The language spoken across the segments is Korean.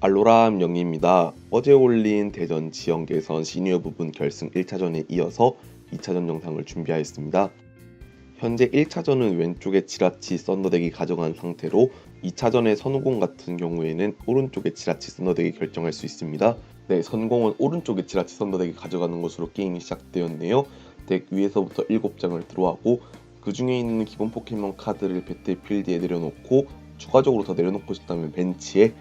알로람 영입니다. 어제 올린 대전 지역 예선 시니어 부분 결승 1차전에 이어서 2차전 영상을 준비하였습니다. 현재 1차전은 왼쪽에 지라치 썬더덱이 가져간 상태로 2차전의 선공 같은 경우에는 오른쪽에 지라치 썬더덱이 결정할 수 있습니다. 네, 선공은 오른쪽에 지라치 썬더덱이 가져가는 것으로 게임이 시작되었네요. 덱 위에서부터 7장을 드로우하고 그 중에 있는 기본 포켓몬 카드를 배틀필드에 내려놓고 추가적으로 더 내려놓고 싶다면 벤치에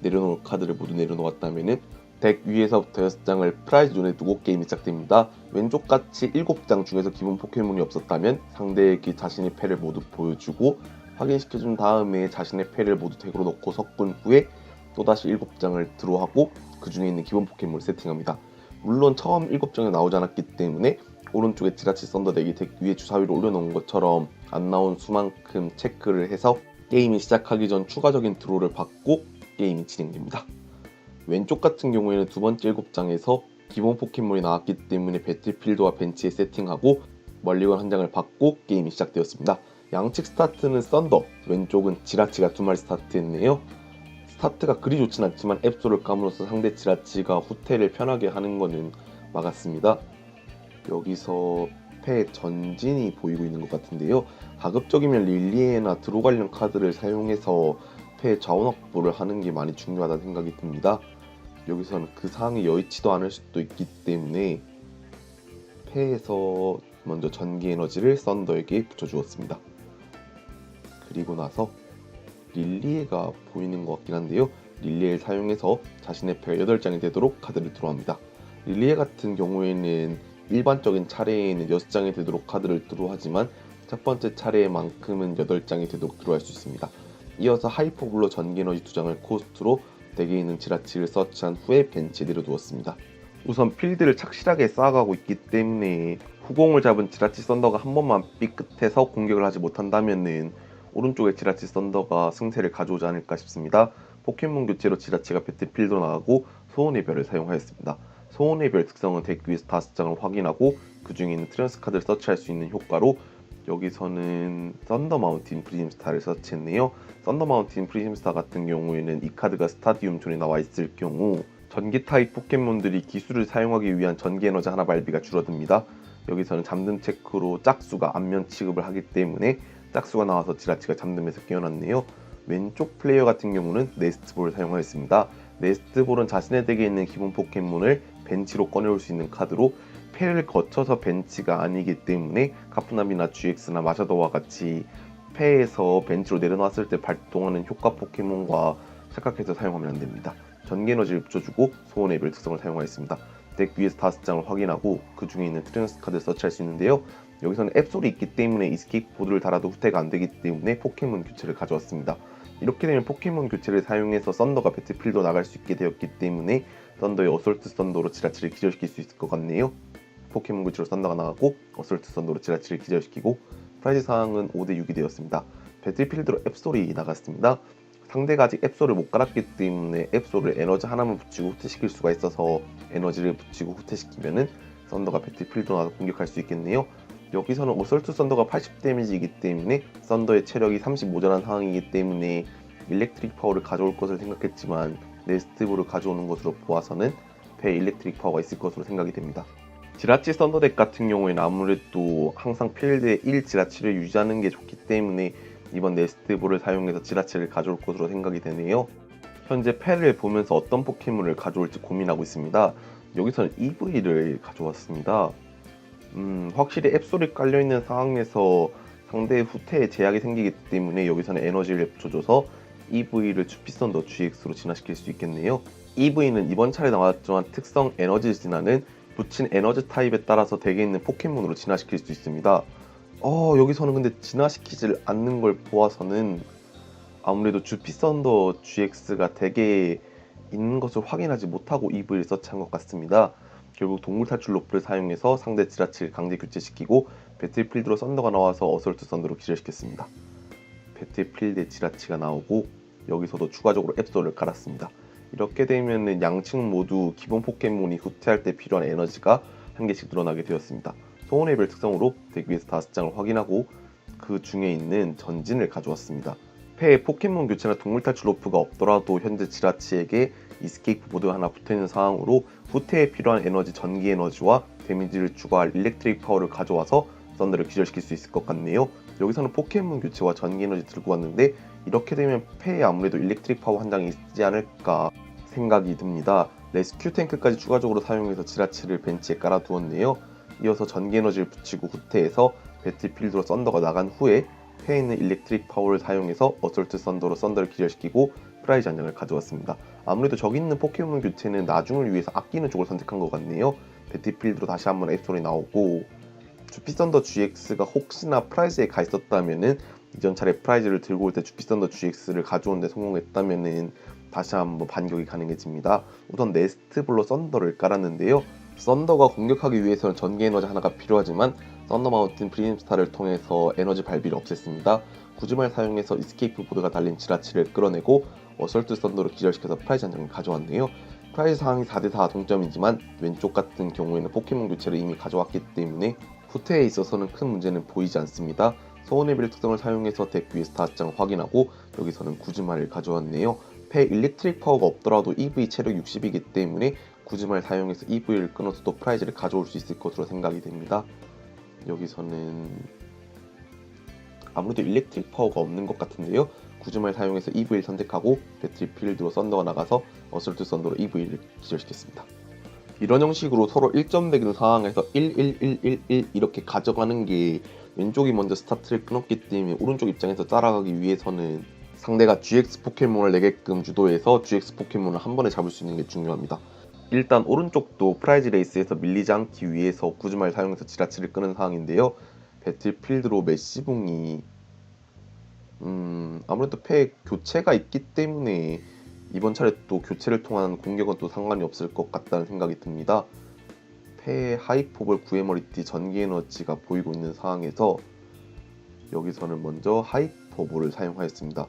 내려놓을 카드를 모두 내려놓았다면은 덱 위에서부터 6장을 프라이즈 존에 두고 게임이 시작됩니다. 왼쪽같이 7장 중에서 기본 포켓몬이 없었다면 상대에게 자신의 패를 모두 보여주고 확인시켜준 다음에 자신의 패를 모두 덱으로 넣고 섞은 후에 또다시 7장을 드로우하고 그 중에 있는 기본 포켓몬을 세팅합니다. 물론 처음 7장에 나오지 않았기 때문에 오른쪽에 지라치 썬더 덱이 덱 위에 주사위를 올려놓은 것처럼 안 나온 수만큼 체크를 해서 게임이 시작하기 전 추가적인 드로우를 받고 게임이 진행됩니다. 왼쪽 같은 경우에는 두 번째 7장에서 기본 포켓몬이 나왔기 때문에 배틀필드와 벤치에 세팅하고 멀리건 한 장을 받고 게임이 시작되었습니다. 양측 스타트는 썬더, 왼쪽은 지라치가 2마리 스타트했네요. 스타트가 그리 좋진 않지만 앱소를 감으로써 상대 지라치가 후퇴를 편하게 하는 것은 막았습니다. 여기서 패 전진이 보이고 있는 것 같은데요. 가급적이면 릴리에나 드로 관련 카드를 사용해서 패 자원 확보를 하는 게 많이 중요하다는 생각이 듭니다. 여기서는 그 상황이 여의치도 않을 수도 있기 때문에 패에서 먼저 전기 에너지를 썬더에게 붙여주었습니다. 그리고 나서 릴리에가 보이는 것 같긴 한데요. 릴리에를 사용해서 자신의 패가 8장이 되도록 카드를 드로우합니다. 릴리에 같은 경우에는 일반적인 차례에는 6장이 되도록 카드를 드로우하지만 첫 번째 차례만큼은 8장이 되도록 드로우할 수 있습니다. 이어서 하이퍼블로 전기에너지 2장을 코스트로 덱에 있는 지라치를 서치한 후에 벤치에 내려두었습니다. 우선 필드를 착실하게 쌓아가고 있기 때문에 후공을 잡은 지라치 썬더가 한 번만 삐끗해서 공격을 하지 못한다면은 오른쪽에 지라치 썬더가 승세를 가져오지 않을까 싶습니다. 포켓몬 교체로 지라치가 배틀필드로 나가고 소원의 별을 사용하였습니다. 소원의 별 특성은 덱 위에서 5장을 확인하고 그 중에 있는 트랜스 카드를 서치할 수 있는 효과로 여기서는 썬더 마운틴 프리즘스타를 서치했네요. 썬더 마운틴 프리즘스타 같은 경우에는 이 카드가 스타디움 존에 나와 있을 경우 전기 타입 포켓몬들이 기술을 사용하기 위한 전기 에너지 하나 발비가 줄어듭니다. 여기서는 잠든 체크로 짝수가 안면 취급을 하기 때문에 짝수가 나와서 지라치가 잠듦에서 깨어났네요. 왼쪽 플레이어 같은 경우는 네스트볼을 사용하였습니다. 네스트볼은 자신의 덱에 있는 기본 포켓몬을 벤치로 꺼내올 수 있는 카드로 패를 거쳐서 벤치가 아니기 때문에 카프나미나 GX나 마샤도와 같이 패에서 벤치로 내려놨을 때 발동하는 효과 포켓몬과 착각해서 사용하면 안됩니다. 전기에너지를 붙여주고 소원의 별 특성을 사용하였습니다. 덱 위에서 5장을 확인하고 그 중에 있는 트랜스 카드를 서치할 수 있는데요. 여기서는 앱솔이 있기 때문에 이스케이프 보드를 달아도 후퇴가 안되기 때문에 포켓몬 교체를 가져왔습니다. 이렇게 되면 포켓몬 교체를 사용해서 썬더가 배틀필드로 나갈 수 있게 되었기 때문에 썬더의 어솔트 썬더로 지라치를 기절시킬 수 있을 것 같네요. 포켓몬 교체로 썬더가 나가고 어솔트 썬더로 지라치를 기절시키고 프라이즈 상황은 5대6이 되었습니다. 배틀필드로 앱솔이 나갔습니다. 상대가 아직 앱솔을 못 갈았기 때문에 앱솔을 에너지 하나만 붙이고 후퇴시킬 수가 있어서 에너지를 붙이고 후퇴시키면은 썬더가 배틀필드로 나가서 공격할 수 있겠네요. 여기서는 어설트 썬더가 80 데미지이기 때문에 썬더의 체력이 30 모자란 상황이기 때문에 일렉트릭 파워를 가져올 것을 생각했지만 네스트볼을 가져오는 것으로 보아서는 패에 일렉트릭 파워가 있을 것으로 생각이 됩니다. 지라치 썬더 덱 같은 경우에는 아무래도 항상 필드에 1 지라치를 유지하는 게 좋기 때문에 이번 네스트볼을 사용해서 지라치를 가져올 것으로 생각이 되네요. 현재 패를 보면서 어떤 포켓몬을 가져올지 고민하고 있습니다. 여기서는 EV를 가져왔습니다. 확실히 앱솔이 깔려있는 상황에서 상대의 후퇴에 제약이 생기기 때문에 여기서는 에너지를 붙여줘서 EV를 주피썬더 GX로 진화시킬 수 있겠네요. EV는 이번 차례 나왔지만 특성 에너지 진화는 붙인 에너지 타입에 따라서 덱에 있는 포켓몬으로 진화시킬 수 있습니다. 여기서는 근데 진화시키질 않는 걸 보아서는 아무래도 주피썬더 GX가 덱에 있는 것을 확인하지 못하고 EV를 서치한 것 같습니다. 결국 동물 탈출 로프를 사용해서 상대 지라치를 강제 교체시키고 배틀필드로 썬더가 나와서 어설트 썬더로 기절시켰습니다. 배틀필드에 지라치가 나오고 여기서도 추가적으로 앱솔을 깔았습니다. 이렇게 되면 양측 모두 기본 포켓몬이 후퇴할 때 필요한 에너지가 한 개씩 늘어나게 되었습니다. 소원의 별 특성으로 덱 위에서 5장을 확인하고 그 중에 있는 전진을 가져왔습니다. 폐에 포켓몬 교체나 동물 탈출 로프가 없더라도 현재 지라치에게 이스케이프 보드가 하나 붙어있는 상황으로 후퇴에 필요한 에너지, 전기 에너지와 데미지를 추가할 일렉트릭 파워를 가져와서 썬더를 기절시킬 수 있을 것 같네요. 여기서는 포켓몬 교체와 전기 에너지 들고 왔는데 이렇게 되면 폐에 아무래도 일렉트릭 파워 한 장이 있지 않을까 생각이 듭니다. 레스큐 탱크까지 추가적으로 사용해서 지라치를 벤치에 깔아두었네요. 이어서 전기 에너지를 붙이고 후퇴해서 배틀필드로 썬더가 나간 후에 폐에 있는 일렉트릭 파워를 사용해서 어설트 썬더로 썬더를 기절시키고 프라이즈 한 장을 가져왔습니다. 아무래도 저기 있는 포켓몬 교체는 나중을 위해서 아끼는 쪽을 선택한 것 같네요. 배틀필드로 다시 한번 앱솔이 나오고 주피 썬더 GX가 혹시나 프라이즈에 가 있었다면은 이전 차례 프라이즈를 들고 올 때 주피 썬더 GX를 가져오는데 성공했다면은 다시 한번 반격이 가능해집니다. 우선 네스트볼로 썬더를 깔았는데요. 썬더가 공격하기 위해서는 전기 에너지 하나가 필요하지만 썬더 마운틴 프리즘스타를 통해서 에너지 발비를 없앴습니다. 구즈말 사용해서 이스케이프 보드가 달린 지라치를 끌어내고 어설트 썬더로 기절시켜서 프라이즈 한 장을 가져왔네요. 프라이즈 상황이 4대4 동점이지만 왼쪽 같은 경우에는 포켓몬 교체를 이미 가져왔기 때문에 후퇴에 있어서는 큰 문제는 보이지 않습니다. 소원의 빌 특성을 사용해서 덱 위의 스타트장을 확인하고 여기서는 구즈말을 가져왔네요. 폐 일렉트릭 파워가 없더라도 EV 체력 60이기 때문에 구즈말 사용해서 EV를 끊어서도 프라이즈를 가져올 수 있을 것으로 생각이 됩니다. 여기서는 아무래도 일렉트릭 파워가 없는 것 같은데요. 구즈말 사용해서 EV를 선택하고 배틀필드로 썬더가 나가서 어설트 썬더로 EV를 기절시켰습니다. 이런 형식으로 서로 1점 매기는 상황에서 1, 1, 1, 1, 1 이렇게 가져가는 게 왼쪽이 먼저 스타트를 끊었기 때문에 오른쪽 입장에서 따라가기 위해서는 상대가 GX 포켓몬을 내게끔 주도해서 GX 포켓몬을 한 번에 잡을 수 있는 게 중요합니다. 일단 오른쪽도 프라이즈 레이스에서 밀리지 않기 위해서 구즈말 사용해서 지라치를 끄는 상황인데요. 배틀필드로 메시봉이 아무래도 폐에 교체가 있기 때문에 이번 차례 또 교체를 통한 공격은 또 상관이 없을 것 같다는 생각이 듭니다. 폐에 하이포볼 구해머리띠 전기 에너지가 보이고 있는 상황에서 여기서는 먼저 하이포볼을 사용하였습니다.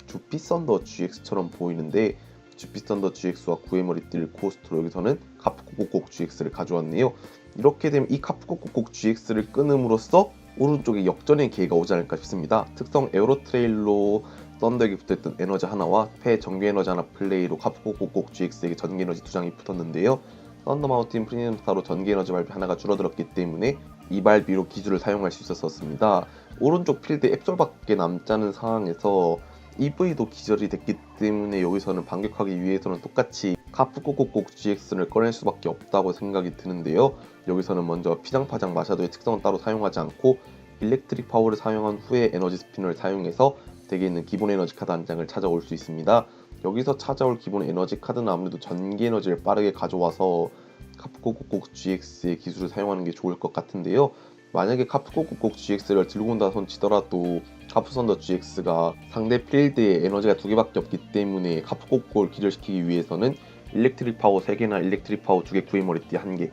주피 썬더 GX처럼 보이는데 주피 썬더 GX와 구해머리띠를 코스트로 여기서는 카프코콕콕 GX를 가져왔네요. 이렇게 되면 이 카프코콕콕 GX를 끊음으로써 오른쪽에 역전의 기회가 오지 않을까 싶습니다. 특성 에어로 트레일로 썬더에게 붙어있던 에너지 하나와 폐 전기 에너지 하나 플레이로 카프코콕콕 GX에게 전기 에너지 2장이 붙었는데요. 썬더 마운틴 프리즘스타로 전기 에너지 발비 하나가 줄어들었기 때문에 이 발비로 기술을 사용할 수 있었습니다. 오른쪽 필드에 앱솔밖에 남지 않은 상황에서 EV도 기절이 됐기 때문에 여기서는 반격하기 위해서는 똑같이 카프코콕콕 GX를 꺼낼 수밖에 없다고 생각이 드는데요. 여기서는 먼저 피장파장 마샤도의 특성은 따로 사용하지 않고 일렉트릭 파워를 사용한 후에 에너지 스피너를 사용해서 덱에 있는 기본 에너지 카드 한 장을 찾아올 수 있습니다. 여기서 찾아올 기본 에너지 카드는 아무래도 전기 에너지를 빠르게 가져와서 카프코콕콕 GX의 기술을 사용하는 게 좋을 것 같은데요. 만약에 카프코콕콕 GX를 들고 온다 손 치더라도 카프썬더 GX가 상대 필드에 에너지가 2개밖에 없기 때문에 카프코콕을 기절시키기 위해서는 일렉트릭 파워 3개나 일렉트릭 파워 2개 구해머리띠 1개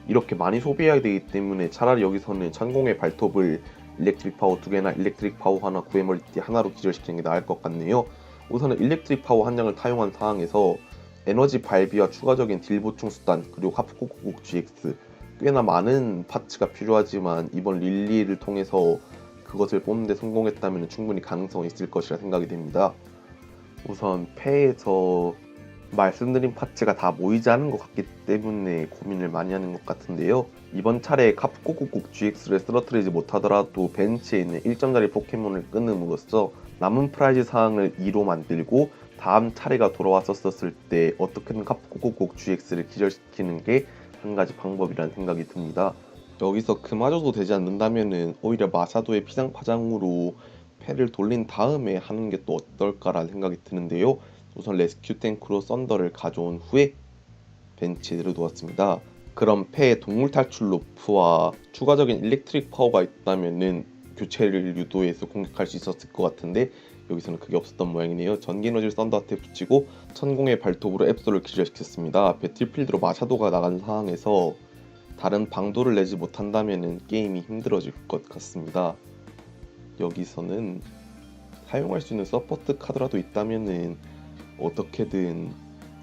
이렇게 많이 소비해야 되기 때문에 차라리 여기서는 천공의 발톱을 일렉트릭 파워 2개나 일렉트릭 파워 하나 구해머리띠 하나로 기절시키는 게 나을 것 같네요. 우선은 일렉트릭 파워 한 장을 타용한 상황에서 에너지 발비와 추가적인 딜 보충 수단 그리고 카프코콕 GX 꽤나 많은 파츠가 필요하지만 이번 릴리를 통해서 그것을 뽑는 데 성공했다면 충분히 가능성이 있을 것이라 생각이 됩니다. 우선 폐에서 말씀드린 파츠가 다 모이지 않은 것 같기 때문에 고민을 많이 하는 것 같은데요. 이번 차례에 카프코콕콕 GX를 쓰러뜨리지 못하더라도 벤치에 있는 1점짜리 포켓몬을 끊음으로써 남은 프라이즈 상황을 2로 만들고 다음 차례가 돌아왔었을 때 어떻게든 카프코콕콕 GX를 기절시키는 게 한 가지 방법이라는 생각이 듭니다. 여기서 그마저도 되지 않는다면은 오히려 마사도의 피장파장으로 패를 돌린 다음에 하는 게 또 어떨까라는 생각이 드는데요. 우선 레스큐 탱크로 썬더를 가져온 후에 벤치에 내려놓았습니다. 그럼 패에 동물 탈출 로프와 추가적인 일렉트릭 파워가 있다면은 교체를 유도해서 공격할 수 있었을 것 같은데 여기서는 그게 없었던 모양이네요. 전기 에너지를 썬더한테 붙이고 천공의 발톱으로 앱솔을 기절시켰습니다. 배틀필드로 마샤도가 나간 상황에서 다른 방도를 내지 못한다면 게임이 힘들어질 것 같습니다. 여기서는 사용할 수 있는 서포트 카드라도 있다면 어떻게든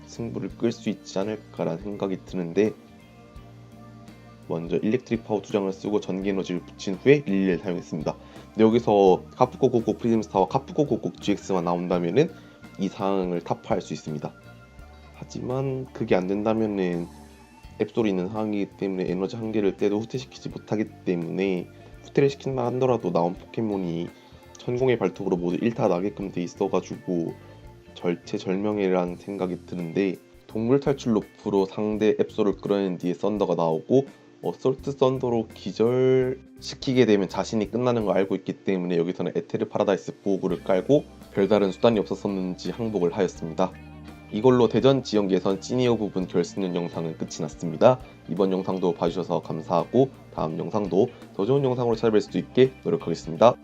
승부를 끌 수 있지 않을까라는 생각이 드는데 먼저 일렉트릭 파워 2장을 쓰고 전기 에너지를 붙인 후에 릴리를 사용했습니다. 근데 여기서 카프코고고 프리즘스타와 카프코고고 GX만 나온다면은 이 상황을 타파할 수 있습니다. 하지만 그게 안 된다면은 앱솔이 있는 상황이기 때문에 에너지 한 개를 떼도 후퇴시키지 못하기 때문에 후퇴를 시킨다 하더라도 나온 포켓몬이 천공의 발톱으로 모두 1타 나게끔 돼 있어가지고 절체절명이라는 생각이 드는데, 동물 탈출 로프로 상대 앱솔을 끌어낸 뒤에 썬더가 나오고 어솔트 썬더로 기절시키게 되면 자신이 끝나는 걸 알고 있기 때문에 여기서는 에테르 파라다이스 보호구를 깔고 별다른 수단이 없었었는지 항복을 하였습니다. 이걸로 대전 지역 예선 시니어 부분 결승전 영상은 끝이 났습니다. 이번 영상도 봐주셔서 감사하고 다음 영상도 더 좋은 영상으로 찾아뵐 수 있게 노력하겠습니다.